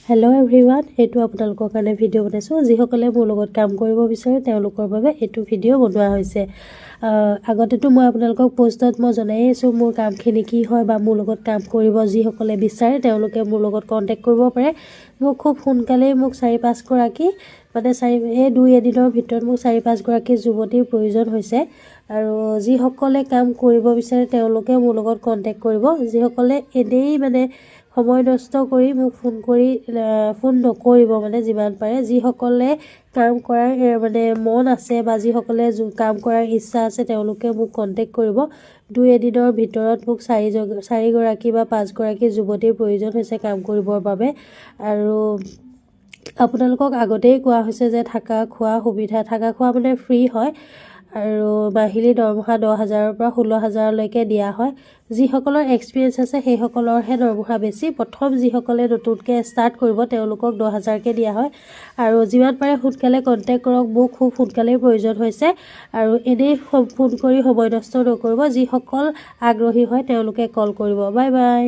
Hello' everyone, এইটো আপোনালোকৰ কাৰণে ভিডিঅ' বনাইছোঁ। যিসকলে মোৰ লগত কাম কৰিব বিচাৰে তেওঁলোকৰ বাবে এইটো ভিডিঅ' বনোৱা হৈছে। আগতেতো মই আপোনালোকক পোষ্টত জনাই আছোঁ মোৰ কামখিনি কি হয় বা মোৰ লগত কাম কৰিব যিসকলে বিচাৰে তেওঁলোকে মোৰ লগত কণ্টেক্ট কৰিব পাৰে। মোক খুব সোনকালেই মোক 4-5 গৰাকী মানে এই 2 এদিনৰ ভিতৰত মোক 4-5 গৰাকী যুৱতীৰ প্ৰয়োজন হৈছে। আৰু যিসকলে কাম কৰিব বিচাৰে তেওঁলোকে মোৰ লগত কণ্টেক্ট কৰিব। যিসকলে এনেই মানে সময় নষ্ট কৰি মোক ফোন নকৰিব, মানে যিমান পাৰে যিসকলে কাম কৰাৰ মানে মন আছে বা যিসকলে কাম কৰাৰ ইচ্ছা আছে তেওঁলোকে মোক কণ্টেক্ট কৰিব। 2 এদিনৰ ভিতৰত মোক 4 গৰাকী বা 5 গৰাকী যুৱতীৰ প্ৰয়োজন হৈছে কাম কৰিবৰ বাবে। আৰু আপোনালোকক আগতেই কোৱা হৈছে যে থকা খোৱা সুবিধা, থকা খোৱা মানে ফ্ৰী হয় আৰু মাহিলী দৰমহা 10,000ৰ পৰা 16,000লৈকে দিয়া হয়। যিসকলৰ এক্সপিৰিয়েঞ্চ আছে সেইসকলৰহে দৰমহা বেছি। প্ৰথম যিসকলে নতুনকৈ ষ্টাৰ্ট কৰিব তেওঁলোকক 10,000কৈ দিয়া হয়। আৰু যিমান পাৰে সোনকালে কণ্টেক্ট কৰক, মোক খুব সোনকালেই প্ৰয়োজন হৈছে। আৰু এনেই ফোন কৰি সময় নষ্ট নকৰিব। যিসকল আগ্ৰহী হয় তেওঁলোকে কল কৰিব। Bye bye.